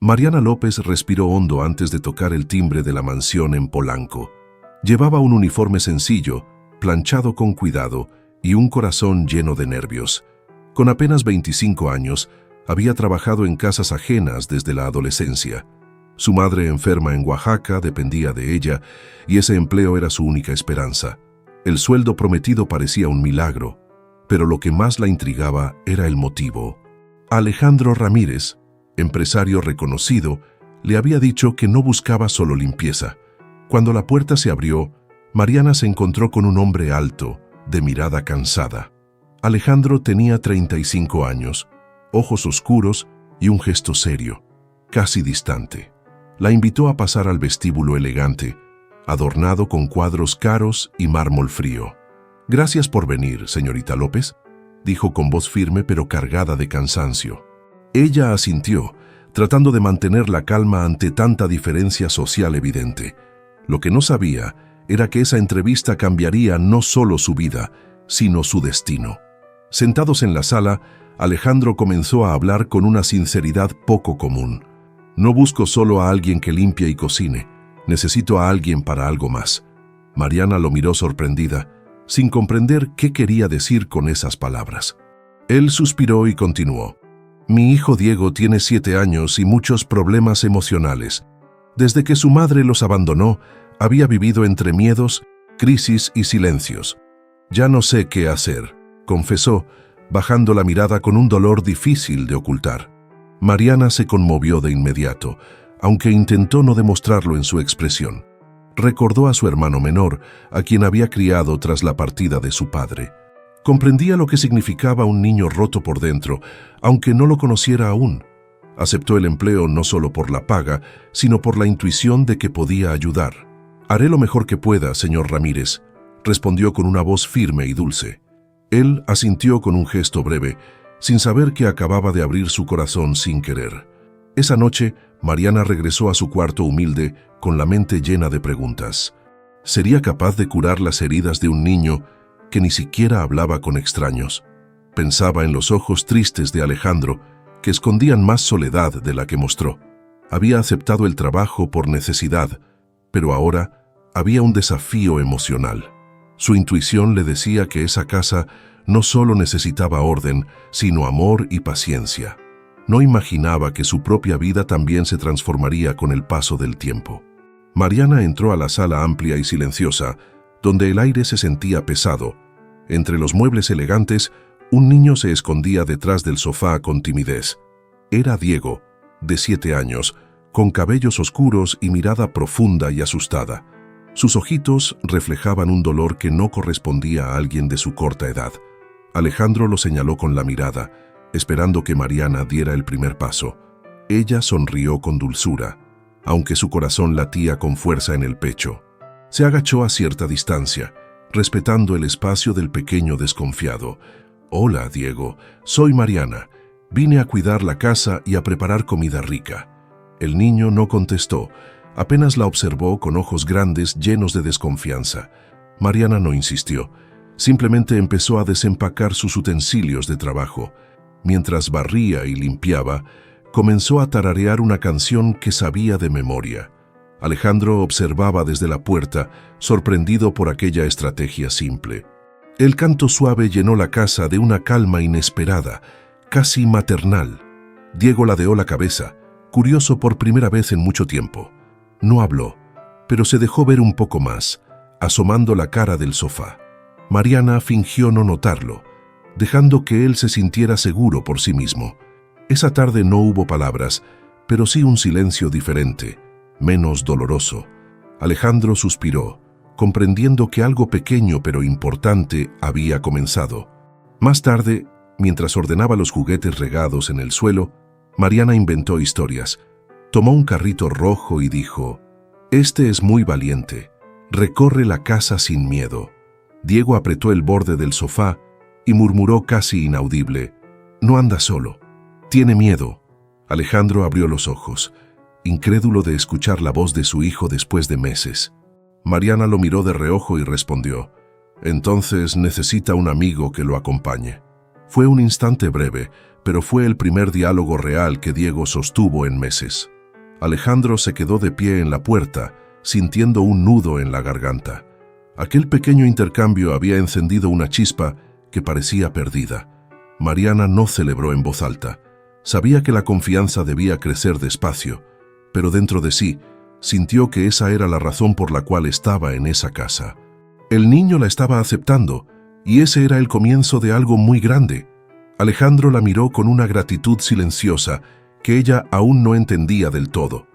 Mariana López respiró hondo antes de tocar el timbre de la mansión en Polanco. Llevaba un uniforme sencillo, planchado con cuidado, y un corazón lleno de nervios. Con apenas 25 años, había trabajado en casas ajenas desde la adolescencia. Su madre, enferma en Oaxaca, dependía de ella, y ese empleo era su única esperanza. El sueldo prometido parecía un milagro, pero lo que más la intrigaba era el motivo. Alejandro Ramírez, empresario reconocido, le había dicho que no buscaba solo limpieza. Cuando la puerta se abrió, Mariana se encontró con un hombre alto, de mirada cansada. Alejandro tenía 35 años, ojos oscuros y un gesto serio, casi distante. La invitó a pasar al vestíbulo elegante, adornado con cuadros caros y mármol frío. «Gracias por venir, señorita López», dijo con voz firme pero cargada de cansancio. Ella asintió, tratando de mantener la calma ante tanta diferencia social evidente. Lo que no sabía era que esa entrevista cambiaría no solo su vida, sino su destino. Sentados en la sala, Alejandro comenzó a hablar con una sinceridad poco común. «No busco solo a alguien que limpie y cocine, necesito a alguien para algo más». Mariana lo miró sorprendida, sin comprender qué quería decir con esas palabras. Él suspiró y continuó. «Mi hijo Diego tiene 7 años y muchos problemas emocionales. Desde que su madre los abandonó, había vivido entre miedos, crisis y silencios. Ya no sé qué hacer», confesó, bajando la mirada con un dolor difícil de ocultar. Mariana se conmovió de inmediato, aunque intentó no demostrarlo en su expresión. Recordó a su hermano menor, a quien había criado tras la partida de su padre. Comprendía lo que significaba un niño roto por dentro, aunque no lo conociera aún. Aceptó el empleo no solo por la paga, sino por la intuición de que podía ayudar. «Haré lo mejor que pueda, señor Ramírez», respondió con una voz firme y dulce. Él asintió con un gesto breve, sin saber que acababa de abrir su corazón sin querer. Esa noche, Mariana regresó a su cuarto humilde, con la mente llena de preguntas. ¿Sería capaz de curar las heridas de un niño que ni siquiera hablaba con extraños? Pensaba en los ojos tristes de Alejandro, que escondían más soledad de la que mostró. Había aceptado el trabajo por necesidad, pero ahora había un desafío emocional. Su intuición le decía que esa casa no solo necesitaba orden, sino amor y paciencia. No imaginaba que su propia vida también se transformaría con el paso del tiempo. Mariana entró a la sala amplia y silenciosa, donde el aire se sentía pesado. Entre los muebles elegantes, un niño se escondía detrás del sofá con timidez. Era Diego, de 7 años, con cabellos oscuros y mirada profunda y asustada. Sus ojitos reflejaban un dolor que no correspondía a alguien de su corta edad. Alejandro lo señaló con la mirada, esperando que Mariana diera el primer paso. Ella sonrió con dulzura, aunque su corazón latía con fuerza en el pecho. Se agachó a cierta distancia, respetando el espacio del pequeño desconfiado. «Hola, Diego, soy Mariana. Vine a cuidar la casa y a preparar comida rica». El niño no contestó, apenas la observó con ojos grandes llenos de desconfianza. Mariana no insistió, simplemente empezó a desempacar sus utensilios de trabajo. Mientras barría y limpiaba, comenzó a tararear una canción que sabía de memoria. Alejandro observaba desde la puerta, sorprendido por aquella estrategia simple. El canto suave llenó la casa de una calma inesperada, casi maternal. Diego ladeó la cabeza, curioso por primera vez en mucho tiempo. No habló, pero se dejó ver un poco más, asomando la cara del sofá. Mariana fingió no notarlo, dejando que él se sintiera seguro por sí mismo. Esa tarde no hubo palabras, pero sí un silencio diferente, menos doloroso. Alejandro suspiró, comprendiendo que algo pequeño pero importante había comenzado. Más tarde, mientras ordenaba los juguetes regados en el suelo, Mariana inventó historias. Tomó un carrito rojo y dijo: «Este es muy valiente. Recorre la casa sin miedo». Diego apretó el borde del sofá y murmuró casi inaudible: «No anda solo. Tiene miedo». Alejandro abrió los ojos, incrédulo de escuchar la voz de su hijo después de meses. Mariana lo miró de reojo y respondió: «Entonces necesita un amigo que lo acompañe». Fue un instante breve, pero fue el primer diálogo real que Diego sostuvo en meses. Alejandro se quedó de pie en la puerta, sintiendo un nudo en la garganta. Aquel pequeño intercambio había encendido una chispa que parecía perdida. Mariana no celebró en voz alta. Sabía que la confianza debía crecer despacio, pero dentro de sí sintió que esa era la razón por la cual estaba en esa casa. El niño la estaba aceptando, y ese era el comienzo de algo muy grande. Alejandro la miró con una gratitud silenciosa que ella aún no entendía del todo.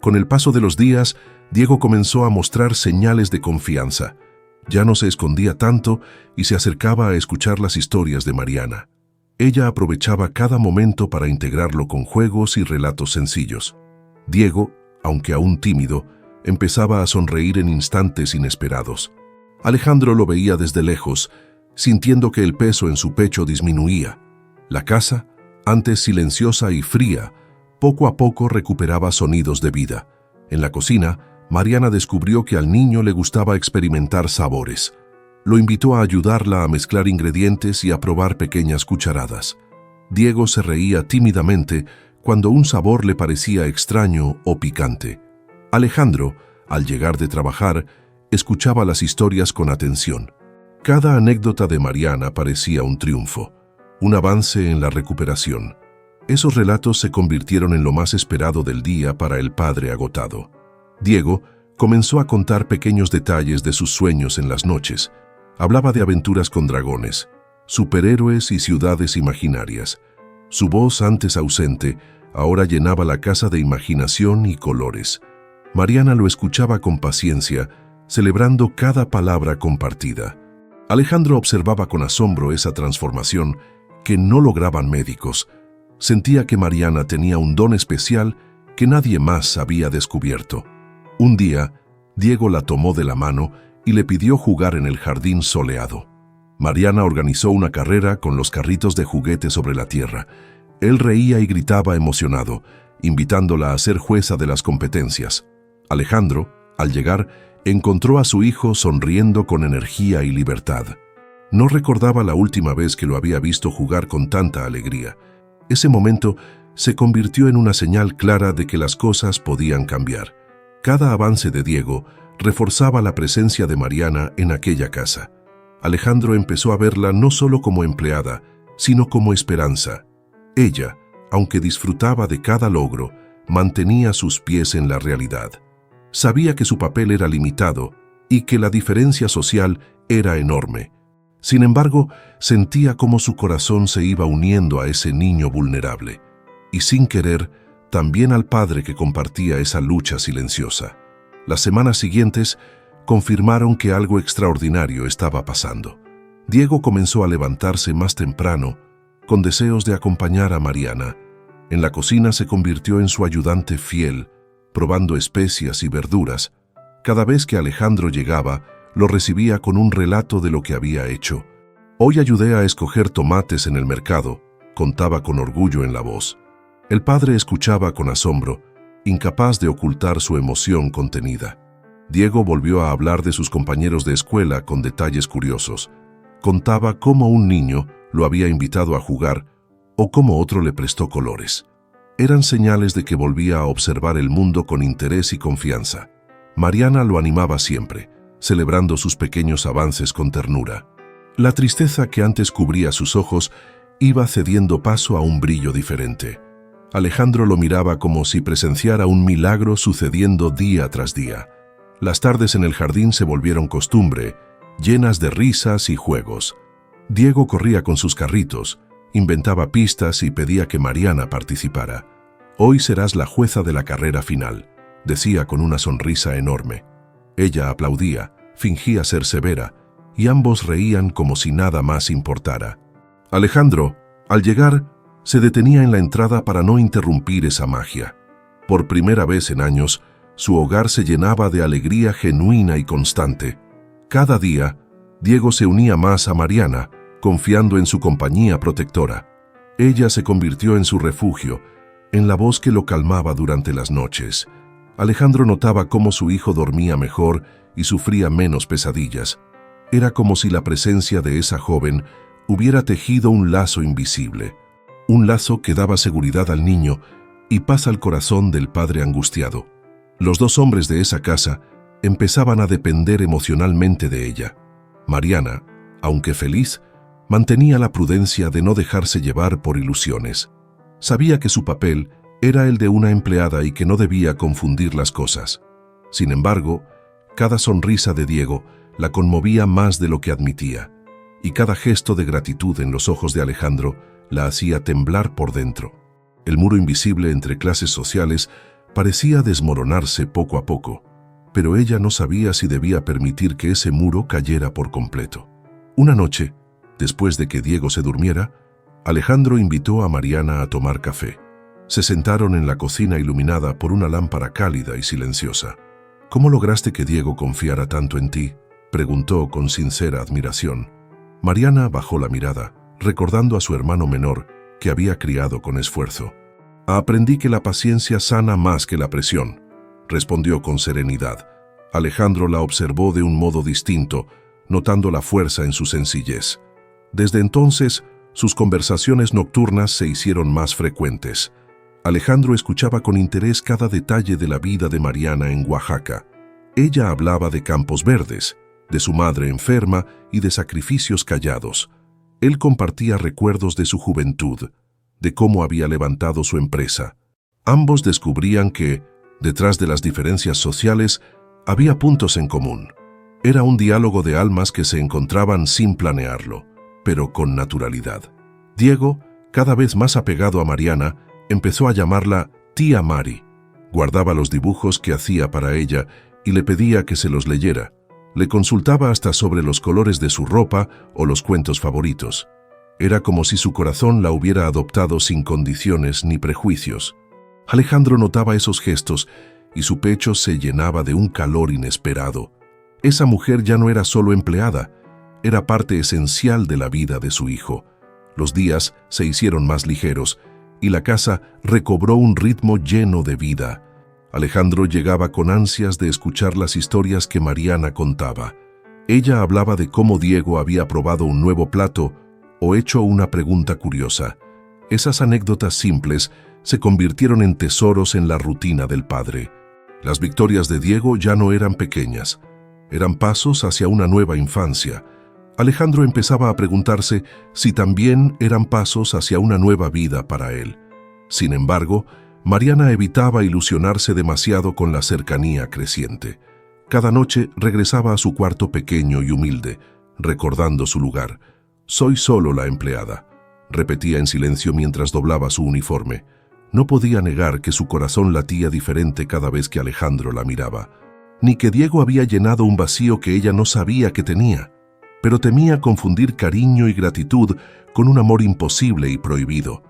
Con el paso de los días, Diego comenzó a mostrar señales de confianza. Ya no se escondía tanto y se acercaba a escuchar las historias de Mariana. Ella aprovechaba cada momento para integrarlo con juegos y relatos sencillos. Diego, aunque aún tímido, empezaba a sonreír en instantes inesperados. Alejandro lo veía desde lejos, sintiendo que el peso en su pecho disminuía. La casa, antes silenciosa y fría, poco a poco recuperaba sonidos de vida. En la cocina, Mariana descubrió que al niño le gustaba experimentar sabores. Lo invitó a ayudarla a mezclar ingredientes y a probar pequeñas cucharadas. Diego se reía tímidamente cuando un sabor le parecía extraño o picante. Alejandro, al llegar de trabajar, escuchaba las historias con atención. Cada anécdota de Mariana parecía un triunfo, un avance en la recuperación. Esos relatos se convirtieron en lo más esperado del día para el padre agotado. Diego comenzó a contar pequeños detalles de sus sueños en las noches. Hablaba de aventuras con dragones, superhéroes y ciudades imaginarias. Su voz, antes ausente, ahora llenaba la casa de imaginación y colores. Mariana lo escuchaba con paciencia, celebrando cada palabra compartida. Alejandro observaba con asombro esa transformación que no lograban médicos. Sentía que Mariana tenía un don especial que nadie más había descubierto. Un día, Diego la tomó de la mano y le pidió jugar en el jardín soleado. Mariana organizó una carrera con los carritos de juguete sobre la tierra. Él reía y gritaba emocionado, invitándola a ser jueza de las competencias. Alejandro, al llegar, encontró a su hijo sonriendo con energía y libertad. No recordaba la última vez que lo había visto jugar con tanta alegría. Ese momento se convirtió en una señal clara de que las cosas podían cambiar. Cada avance de Diego reforzaba la presencia de Mariana en aquella casa. Alejandro empezó a verla no solo como empleada, sino como esperanza. Ella, aunque disfrutaba de cada logro, mantenía sus pies en la realidad. Sabía que su papel era limitado y que la diferencia social era enorme. Sin embargo, sentía cómo su corazón se iba uniendo a ese niño vulnerable, y sin querer, también al padre que compartía esa lucha silenciosa. Las semanas siguientes confirmaron que algo extraordinario estaba pasando. Diego comenzó a levantarse más temprano, con deseos de acompañar a Mariana. En la cocina se convirtió en su ayudante fiel, probando especias y verduras. Cada vez que Alejandro llegaba, lo recibía con un relato de lo que había hecho. «Hoy ayudé a escoger tomates en el mercado», contaba con orgullo en la voz. El padre escuchaba con asombro, incapaz de ocultar su emoción contenida. Diego volvió a hablar de sus compañeros de escuela con detalles curiosos. Contaba cómo un niño lo había invitado a jugar o cómo otro le prestó colores. Eran señales de que volvía a observar el mundo con interés y confianza. Mariana lo animaba siempre, celebrando sus pequeños avances con ternura. La tristeza que antes cubría sus ojos iba cediendo paso a un brillo diferente. Alejandro lo miraba como si presenciara un milagro sucediendo día tras día. Las tardes en el jardín se volvieron costumbre, llenas de risas y juegos. Diego corría con sus carritos, inventaba pistas y pedía que Mariana participara. «Hoy serás la jueza de la carrera final», decía con una sonrisa enorme. Ella aplaudía, fingía ser severa, y ambos reían como si nada más importara. Alejandro, al llegar, se detenía en la entrada para no interrumpir esa magia. Por primera vez en años, su hogar se llenaba de alegría genuina y constante. Cada día, Diego se unía más a Mariana, confiando en su compañía protectora. Ella se convirtió en su refugio, en la voz que lo calmaba durante las noches. Alejandro notaba cómo su hijo dormía mejor y sufría menos pesadillas. Era como si la presencia de esa joven hubiera tejido un lazo invisible. un lazo que daba seguridad al niño y paz al corazón del padre angustiado. Los dos hombres de esa casa empezaban a depender emocionalmente de ella. Mariana, aunque feliz, mantenía la prudencia de no dejarse llevar por ilusiones. Sabía que su papel era el de una empleada y que no debía confundir las cosas. Sin embargo, cada sonrisa de Diego la conmovía más de lo que admitía, y cada gesto de gratitud en los ojos de Alejandro la hacía temblar por dentro. El muro invisible entre clases sociales parecía desmoronarse poco a poco, pero ella no sabía si debía permitir que ese muro cayera por completo. Una noche, después de que Diego se durmiera, Alejandro invitó a Mariana a tomar café. Se sentaron en la cocina iluminada por una lámpara cálida y silenciosa. «¿Cómo lograste que Diego confiara tanto en ti?», preguntó con sincera admiración. Mariana bajó la mirada, recordando a su hermano menor, que había criado con esfuerzo. «Aprendí que la paciencia sana más que la presión», respondió con serenidad. Alejandro la observó de un modo distinto, notando la fuerza en su sencillez. Desde entonces, sus conversaciones nocturnas se hicieron más frecuentes. Alejandro escuchaba con interés cada detalle de la vida de Mariana en Oaxaca. Ella hablaba de campos verdes, de su madre enferma y de sacrificios callados. Él compartía recuerdos de su juventud, de cómo había levantado su empresa. Ambos descubrían que, detrás de las diferencias sociales, había puntos en común. Era un diálogo de almas que se encontraban sin planearlo, pero con naturalidad. Diego, cada vez más apegado a Mariana, empezó a llamarla tía Mari. Guardaba los dibujos que hacía para ella y le pedía que se los leyera. Le consultaba hasta sobre los colores de su ropa o los cuentos favoritos. Era como si su corazón la hubiera adoptado sin condiciones ni prejuicios. Alejandro notaba esos gestos y su pecho se llenaba de un calor inesperado. Esa mujer ya no era solo empleada, era parte esencial de la vida de su hijo. Los días se hicieron más ligeros y la casa recobró un ritmo lleno de vida. Alejandro llegaba con ansias de escuchar las historias que Mariana contaba. Ella hablaba de cómo Diego había probado un nuevo plato o hecho una pregunta curiosa. Esas anécdotas simples se convirtieron en tesoros en la rutina del padre. Las victorias de Diego ya no eran pequeñas, eran pasos hacia una nueva infancia. Alejandro empezaba a preguntarse si también eran pasos hacia una nueva vida para él. Sin embargo, Mariana evitaba ilusionarse demasiado con la cercanía creciente. Cada noche regresaba a su cuarto pequeño y humilde, recordando su lugar. «Soy solo la empleada», repetía en silencio mientras doblaba su uniforme. No podía negar que su corazón latía diferente cada vez que Alejandro la miraba, ni que Diego había llenado un vacío que ella no sabía que tenía, pero temía confundir cariño y gratitud con un amor imposible y prohibido.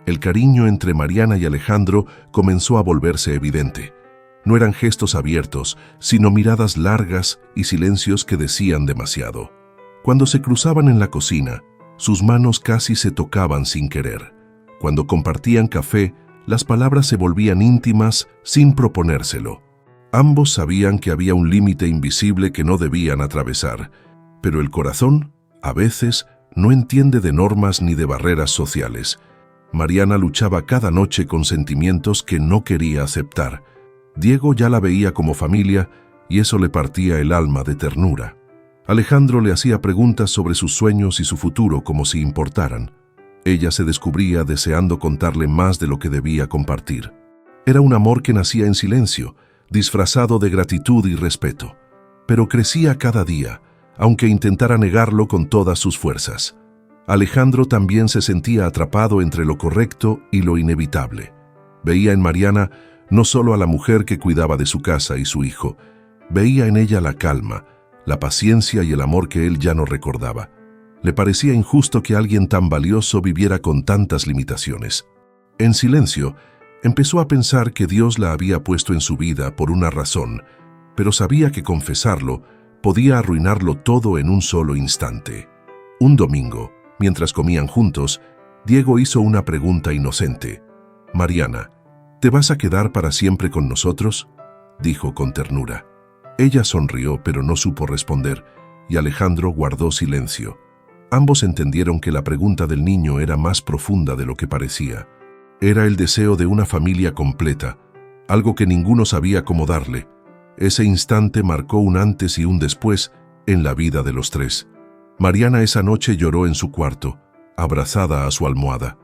El cariño entre Mariana y Alejandro comenzó a volverse evidente. No eran gestos abiertos, sino miradas largas y silencios que decían demasiado. Cuando se cruzaban en la cocina, sus manos casi se tocaban sin querer. Cuando compartían café, las palabras se volvían íntimas sin proponérselo. Ambos sabían que había un límite invisible que no debían atravesar, pero el corazón, a veces, no entiende de normas ni de barreras sociales. Mariana luchaba cada noche con sentimientos que no quería aceptar. Diego ya la veía como familia y eso le partía el alma de ternura. Alejandro le hacía preguntas sobre sus sueños y su futuro como si importaran. Ella se descubría deseando contarle más de lo que debía compartir. Era un amor que nacía en silencio, disfrazado de gratitud y respeto, pero crecía cada día, aunque intentara negarlo con todas sus fuerzas. Alejandro también se sentía atrapado entre lo correcto y lo inevitable. Veía en Mariana no solo a la mujer que cuidaba de su casa y su hijo, veía en ella la calma, la paciencia y el amor que él ya no recordaba. Le parecía injusto que alguien tan valioso viviera con tantas limitaciones. En silencio, empezó a pensar que Dios la había puesto en su vida por una razón, pero sabía que confesarlo podía arruinarlo todo en un solo instante. Un domingo, mientras comían juntos, Diego hizo una pregunta inocente. «Mariana, ¿te vas a quedar para siempre con nosotros?», dijo con ternura. Ella sonrió, pero no supo responder, y Alejandro guardó silencio. Ambos entendieron que la pregunta del niño era más profunda de lo que parecía. Era el deseo de una familia completa, algo que ninguno sabía cómo darle. Ese instante marcó un antes y un después en la vida de los tres. Mariana esa noche lloró en su cuarto, abrazada a su almohada.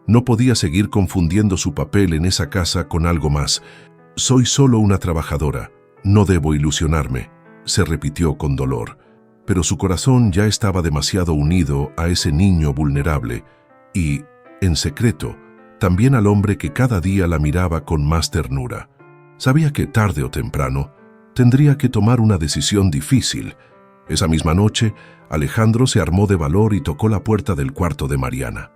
No podía seguir confundiendo su papel en esa casa con algo más. «Soy solo una trabajadora, no debo ilusionarme», se repitió con dolor. Pero su corazón ya estaba demasiado unido a ese niño vulnerable y, en secreto, también al hombre que cada día la miraba con más ternura. Sabía que tarde o temprano tendría que tomar una decisión difícil. Esa misma noche, Alejandro se armó de valor y tocó la puerta del cuarto de Mariana.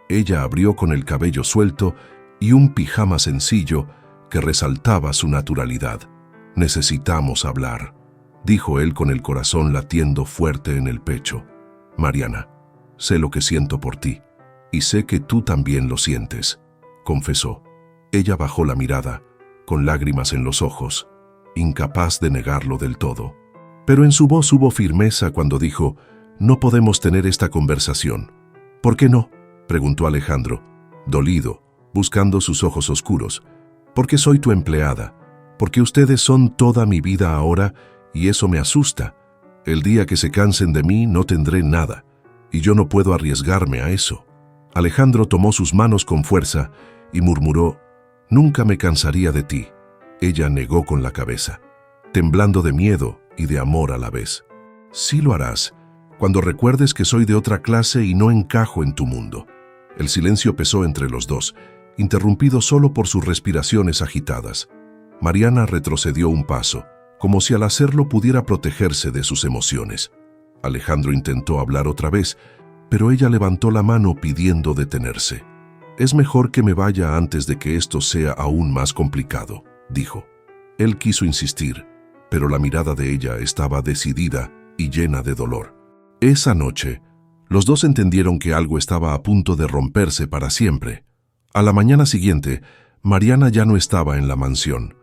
Ella abrió con el cabello suelto y un pijama sencillo que resaltaba su naturalidad. «Necesitamos hablar», dijo él con el corazón latiendo fuerte en el pecho. «Mariana, sé lo que siento por ti, y sé que tú también lo sientes», confesó. Ella bajó la mirada, con lágrimas en los ojos, incapaz de negarlo del todo. Pero en su voz hubo firmeza cuando dijo: «No podemos tener esta conversación». «¿Por qué no?», preguntó Alejandro, dolido, buscando sus ojos oscuros. «Porque soy tu empleada, porque ustedes son toda mi vida ahora y eso me asusta. El día que se cansen de mí no tendré nada, y yo no puedo arriesgarme a eso». Alejandro tomó sus manos con fuerza y murmuró: «Nunca me cansaría de ti». Ella negó con la cabeza, temblando de miedo y de amor a la vez. «Sí lo harás, cuando recuerdes que soy de otra clase y no encajo en tu mundo». El silencio pesó entre los dos, interrumpido solo por sus respiraciones agitadas. Mariana retrocedió un paso, como si al hacerlo pudiera protegerse de sus emociones. Alejandro intentó hablar otra vez, pero ella levantó la mano pidiendo detenerse. «Es mejor que me vaya antes de que esto sea aún más complicado», dijo. Él quiso insistir, pero la mirada de ella estaba decidida y llena de dolor. Esa noche, los dos entendieron que algo estaba a punto de romperse para siempre. A la mañana siguiente, Mariana ya no estaba en la mansión.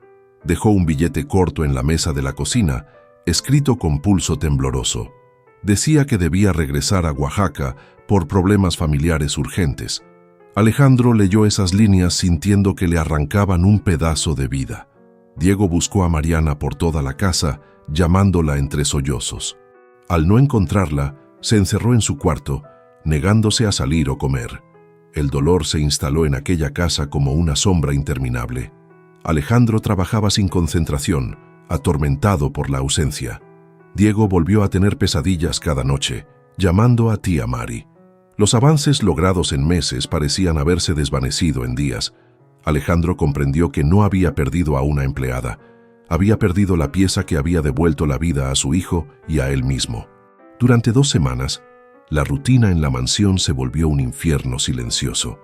Dejó un billete corto en la mesa de la cocina, escrito con pulso tembloroso. Decía que debía regresar a Oaxaca por problemas familiares urgentes. Alejandro leyó esas líneas sintiendo que le arrancaban un pedazo de vida. Diego buscó a Mariana por toda la casa, llamándola entre sollozos. Al no encontrarla, se encerró en su cuarto, negándose a salir o comer. El dolor se instaló en aquella casa como una sombra interminable. Alejandro trabajaba sin concentración, atormentado por la ausencia. Diego volvió a tener pesadillas cada noche, llamando a tía Mari. Los avances logrados en meses parecían haberse desvanecido en días. Alejandro comprendió que no había perdido a una empleada. Había perdido la pieza que había devuelto la vida a su hijo y a él mismo. Durante 2 semanas, la rutina en la mansión se volvió un infierno silencioso.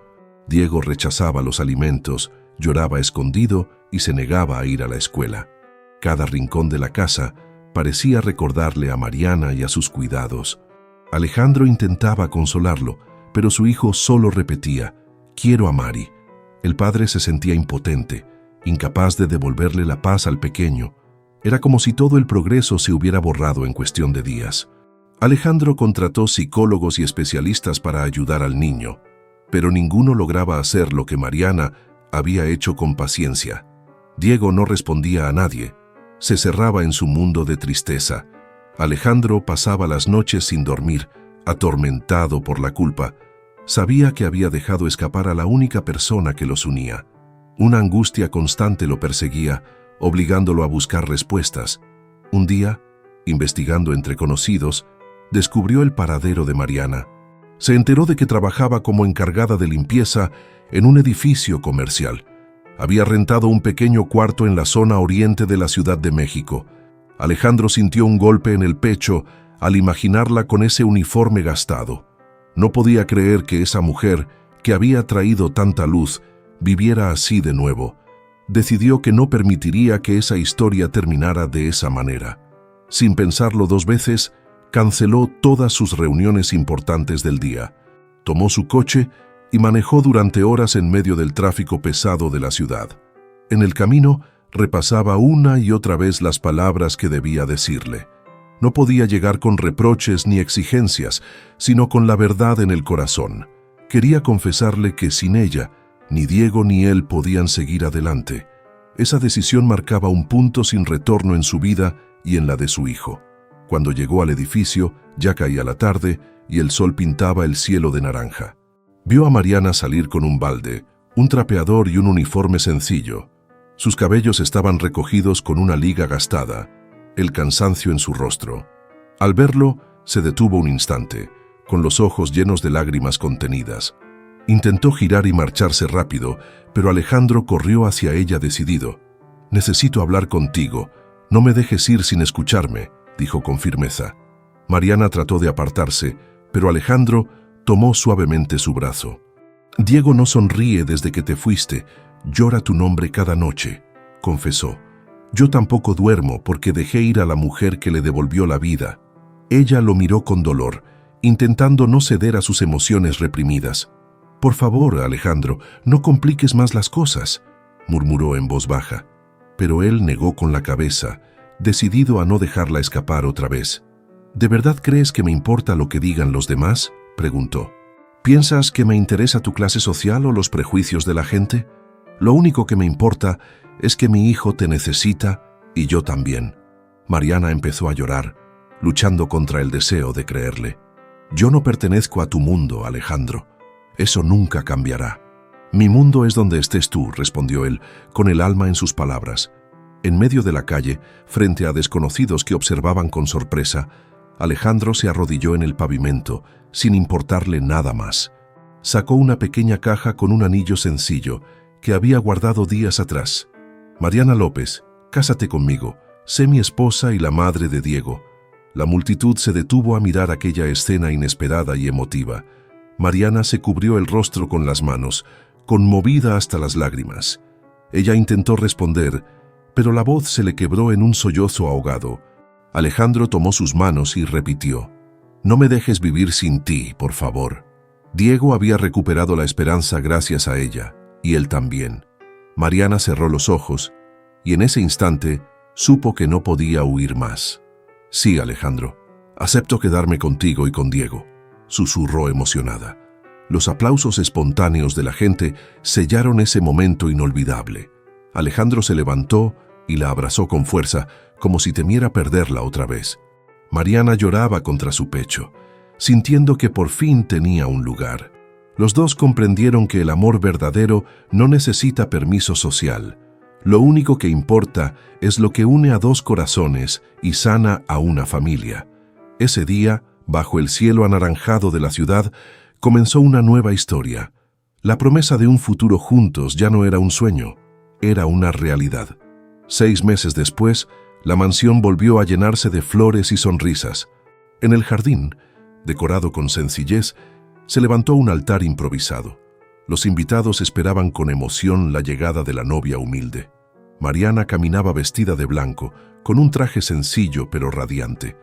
Diego rechazaba los alimentos, lloraba escondido y se negaba a ir a la escuela. Cada rincón de la casa parecía recordarle a Mariana y a sus cuidados. Alejandro intentaba consolarlo, pero su hijo solo repetía: «Quiero a Mari». El padre se sentía impotente, incapaz de devolverle la paz al pequeño. Era como si todo el progreso se hubiera borrado en cuestión de días. Alejandro contrató psicólogos y especialistas para ayudar al niño, pero ninguno lograba hacer lo que Mariana había hecho con paciencia. Diego no respondía a nadie, se cerraba en su mundo de tristeza. Alejandro pasaba las noches sin dormir, atormentado por la culpa. Sabía que había dejado escapar a la única persona que los unía. Una angustia constante lo perseguía, obligándolo a buscar respuestas. Un día, investigando entre conocidos, descubrió el paradero de Mariana. Se enteró de que trabajaba como encargada de limpieza en un edificio comercial. Había rentado un pequeño cuarto en la zona oriente de la Ciudad de México. Alejandro sintió un golpe en el pecho al imaginarla con ese uniforme gastado. No podía creer que esa mujer, que había traído tanta luz, viviera así de nuevo. Decidió que no permitiría que esa historia terminara de esa manera. Sin pensarlo 2 veces, canceló todas sus reuniones importantes del día. Tomó su coche y manejó durante horas en medio del tráfico pesado de la ciudad. En el camino, repasaba una y otra vez las palabras que debía decirle. No podía llegar con reproches ni exigencias, sino con la verdad en el corazón. Quería confesarle que sin ella, ni Diego ni él podían seguir adelante. Esa decisión marcaba un punto sin retorno en su vida y en la de su hijo. Cuando llegó al edificio, ya caía la tarde y el sol pintaba el cielo de naranja. Vio a Mariana salir con un balde, un trapeador y un uniforme sencillo. Sus cabellos estaban recogidos con una liga gastada, el cansancio en su rostro. Al verlo, se detuvo un instante, con los ojos llenos de lágrimas contenidas. Intentó girar y marcharse rápido, pero Alejandro corrió hacia ella decidido. «Necesito hablar contigo. No me dejes ir sin escucharme», dijo con firmeza. Mariana trató de apartarse, pero Alejandro tomó suavemente su brazo. «Diego no sonríe desde que te fuiste. Llora tu nombre cada noche», confesó. «Yo tampoco duermo porque dejé ir a la mujer que le devolvió la vida». Ella lo miró con dolor, intentando no ceder a sus emociones reprimidas. «Por favor, Alejandro, no compliques más las cosas», murmuró en voz baja. Pero él negó con la cabeza, decidido a no dejarla escapar otra vez. «¿De verdad crees que me importa lo que digan los demás?», preguntó. «¿Piensas que me interesa tu clase social o los prejuicios de la gente? Lo único que me importa es que mi hijo te necesita y yo también». Mariana empezó a llorar, luchando contra el deseo de creerle. «Yo no pertenezco a tu mundo, Alejandro. Eso nunca cambiará». «Mi mundo es donde estés tú», respondió él, con el alma en sus palabras. En medio de la calle, frente a desconocidos que observaban con sorpresa, Alejandro se arrodilló en el pavimento, sin importarle nada más. Sacó una pequeña caja con un anillo sencillo que había guardado días atrás. «Mariana López, cásate conmigo. Sé mi esposa y la madre de Diego». La multitud se detuvo a mirar aquella escena inesperada y emotiva. Mariana se cubrió el rostro con las manos, conmovida hasta las lágrimas. Ella intentó responder, pero la voz se le quebró en un sollozo ahogado. Alejandro tomó sus manos y repitió: «No me dejes vivir sin ti, por favor». Diego había recuperado la esperanza gracias a ella, y él también. Mariana cerró los ojos, y en ese instante supo que no podía huir más. «Sí, Alejandro, acepto quedarme contigo y con Diego», susurró emocionada. Los aplausos espontáneos de la gente sellaron ese momento inolvidable. Alejandro se levantó y la abrazó con fuerza, como si temiera perderla otra vez. Mariana lloraba contra su pecho, sintiendo que por fin tenía un lugar. Los dos comprendieron que el amor verdadero no necesita permiso social. Lo único que importa es lo que une a dos corazones y sana a una familia. Ese día, bajo el cielo anaranjado de la ciudad, comenzó una nueva historia. La promesa de un futuro juntos ya no era un sueño, era una realidad. 6 meses después, la mansión volvió a llenarse de flores y sonrisas. En el jardín, decorado con sencillez, se levantó un altar improvisado. Los invitados esperaban con emoción la llegada de la novia humilde. Mariana caminaba vestida de blanco, con un traje sencillo pero radiante.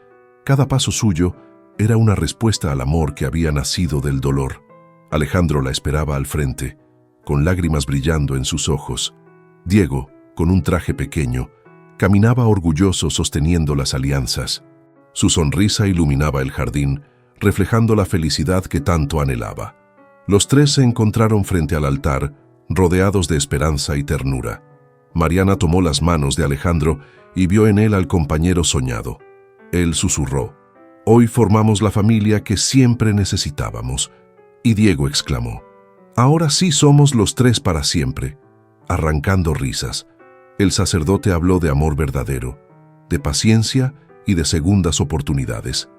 Cada paso suyo era una respuesta al amor que había nacido del dolor. Alejandro la esperaba al frente, con lágrimas brillando en sus ojos. Diego, con un traje pequeño, caminaba orgulloso sosteniendo las alianzas. Su sonrisa iluminaba el jardín, reflejando la felicidad que tanto anhelaba. Los tres se encontraron frente al altar, rodeados de esperanza y ternura. Mariana tomó las manos de Alejandro y vio en él al compañero soñado. Él susurró: «Hoy formamos la familia que siempre necesitábamos». Y Diego exclamó: «Ahora sí somos los tres para siempre», arrancando risas. El sacerdote habló de amor verdadero, de paciencia y de segundas oportunidades.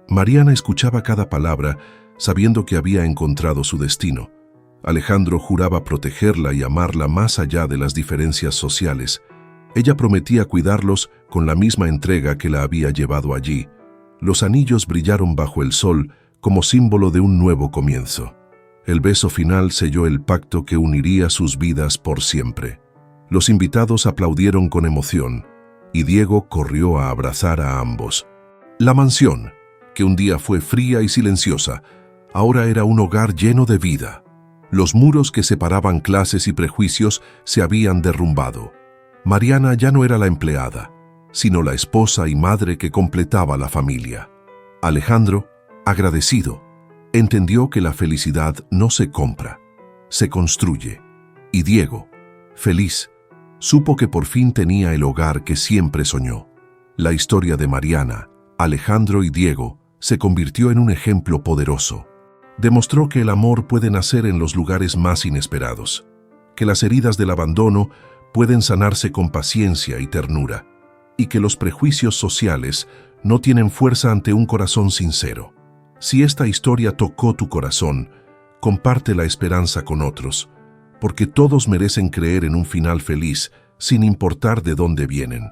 Mariana escuchaba cada palabra, sabiendo que había encontrado su destino. Alejandro juraba protegerla y amarla más allá de las diferencias sociales. Ella prometía cuidarlos con la misma entrega que la había llevado allí. Los anillos brillaron bajo el sol como símbolo de un nuevo comienzo. El beso final selló el pacto que uniría sus vidas por siempre. Los invitados aplaudieron con emoción, y Diego corrió a abrazar a ambos. La mansión, que un día fue fría y silenciosa, ahora era un hogar lleno de vida. Los muros que separaban clases y prejuicios se habían derrumbado. Mariana ya no era la empleada, sino la esposa y madre que completaba la familia. Alejandro, agradecido, entendió que la felicidad no se compra, se construye. Y Diego, feliz, supo que por fin tenía el hogar que siempre soñó. La historia de Mariana, Alejandro y Diego se convirtió en un ejemplo poderoso. Demostró que el amor puede nacer en los lugares más inesperados, que las heridas del abandono pueden sanarse con paciencia y ternura, y que los prejuicios sociales no tienen fuerza ante un corazón sincero. Si esta historia tocó tu corazón, comparte la esperanza con otros, porque todos merecen creer en un final feliz, sin importar de dónde vienen.